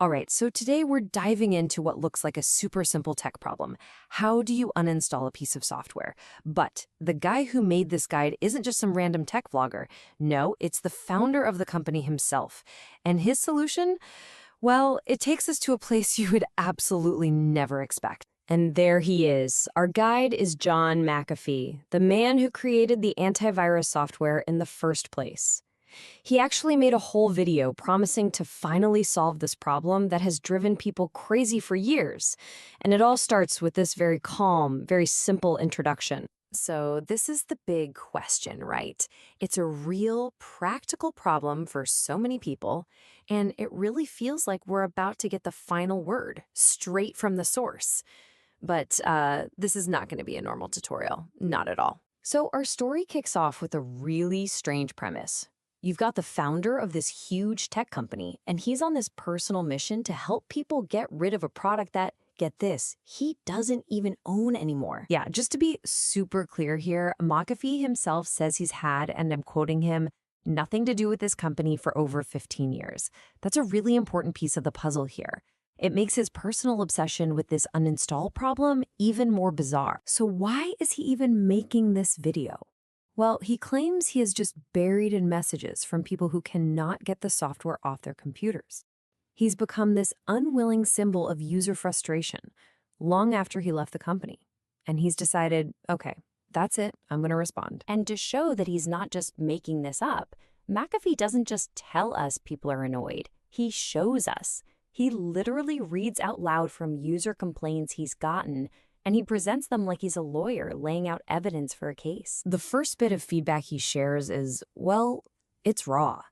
All right, so today we're diving into what looks like a super simple tech problem. How do you uninstall a piece of software? But the guy who made this guide isn't just some random tech vlogger. No, it's the founder of the company himself. And his solution? Well, it takes us to a place you would absolutely never expect. And there he is. Our guide is John McAfee, the man who created the antivirus software in the first place. He actually made a whole video promising to finally solve this problem that has driven people crazy for years. And it all starts with this very calm, very simple introduction. So this is the big question, right? It's a real practical problem for so many people, and it really feels like we're about to get the final word straight from the source. But this is not going to be a normal tutorial, not at all. So our story kicks off with a really strange premise. You've got the founder of this huge tech company, and he's on this personal mission to help people get rid of a product that, get this, he doesn't even own anymore. Yeah, just to be super clear here, McAfee himself says he's had, and I'm quoting him, nothing to do with this company for over 15 years. That's a really important piece of the puzzle here. It makes his personal obsession with this uninstall problem even more bizarre. So why is he even making this video? Well, he claims he is just buried in messages from people who cannot get the software off their computers. He's become this unwilling symbol of user frustration long after he left the company. And he's decided, okay, that's it, I'm going to respond. And to show that he's not just making this up, McAfee doesn't just tell us people are annoyed, he shows us. He literally reads out loud from user complaints he's gotten, and he presents them like he's a lawyer laying out evidence for a case. The first bit of feedback he shares is, well, it's raw.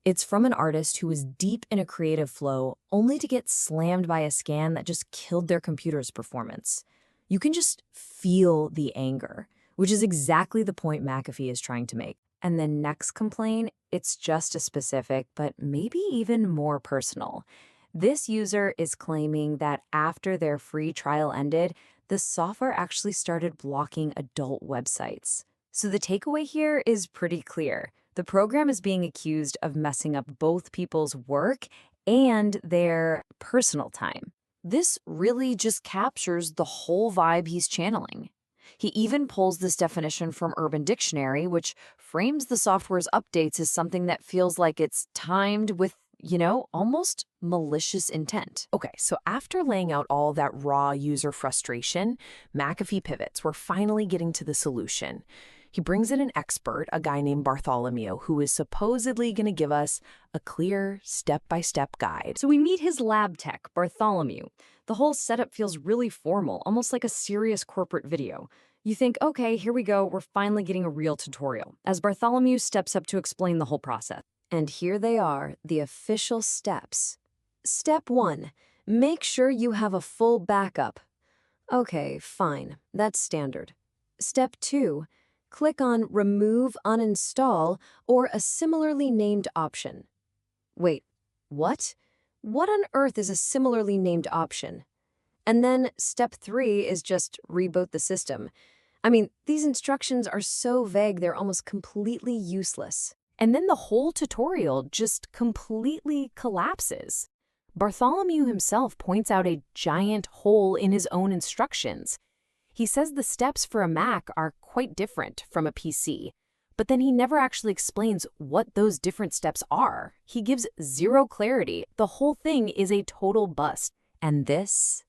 It's from an artist who was deep in a creative flow only to get slammed by a scan that just killed their computer's performance. You can just feel the anger, which is exactly the point McAfee is trying to make. And the next complaint, it's just as specific, but maybe even more personal. This user is claiming that after their free trial ended, the software actually started blocking adult websites. So the takeaway here is pretty clear. The program is being accused of messing up both people's work and their personal time. This really just captures the whole vibe he's channeling. He even pulls this definition from Urban Dictionary, which frames the software's updates as something that feels like it's timed with almost malicious intent. Okay, so after laying out all that raw user frustration, McAfee pivots. We're finally getting to the solution. He brings in an expert, a guy named Bartholomew, who is supposedly going to give us a clear step-by-step guide. So we meet his lab tech, Bartholomew. The whole setup feels really formal, almost like a serious corporate video. You think, okay, here we go, we're finally getting a real tutorial, as Bartholomew steps up to explain the whole process. And here they are, the official steps. Step 1, make sure you have a full backup. Okay, fine, that's standard. Step 2, click on Remove Uninstall or a similarly named option. Wait, what? What on earth is a similarly named option? And then step 3 is just reboot the system. I mean, these instructions are so vague they're almost completely useless. And then the whole tutorial just completely collapses. Bartholomew himself points out a giant hole in his own instructions. He says the steps for a Mac are quite different from a PC, but then he never actually explains what those different steps are. He gives zero clarity. The whole thing is a total bust. And this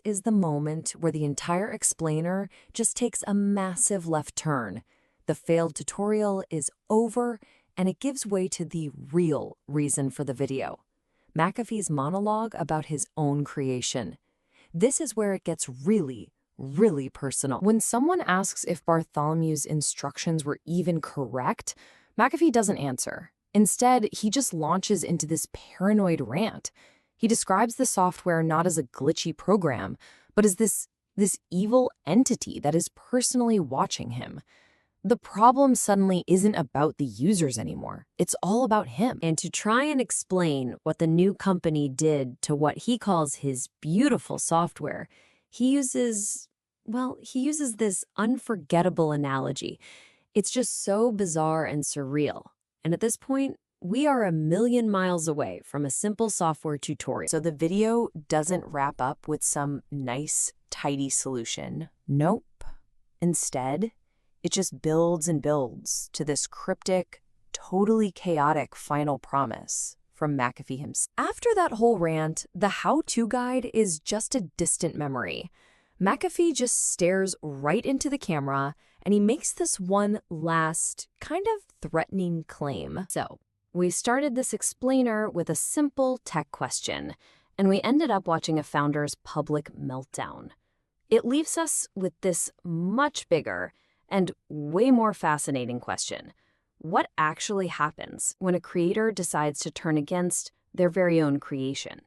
is the moment where the entire explainer just takes a massive left turn. The failed tutorial is over, and it gives way to the real reason for the video. McAfee's monologue about his own creation. This is where it gets really personal. When someone asks if Bartholomew's instructions were even correct, McAfee doesn't answer. Instead, he just launches into this paranoid rant. He describes the software not as a glitchy program, but as this evil entity that is personally watching him. The problem suddenly isn't about the users anymore. It's all about him. And to try and explain what the new company did to what he calls his beautiful software, he uses this unforgettable analogy. It's just so bizarre and surreal. And at this point, we are a million miles away from a simple software tutorial. So the video doesn't wrap up with some nice, tidy solution. Nope. Instead, it just builds and builds to this cryptic, totally chaotic final promise from McAfee himself. After that whole rant, the how-to guide is just a distant memory. McAfee just stares right into the camera, and he makes this one last, kind of threatening claim. So, we started this explainer with a simple tech question, and we ended up watching a founder's public meltdown. It leaves us with this much bigger and way more fascinating question. What actually happens when a creator decides to turn against their very own creation?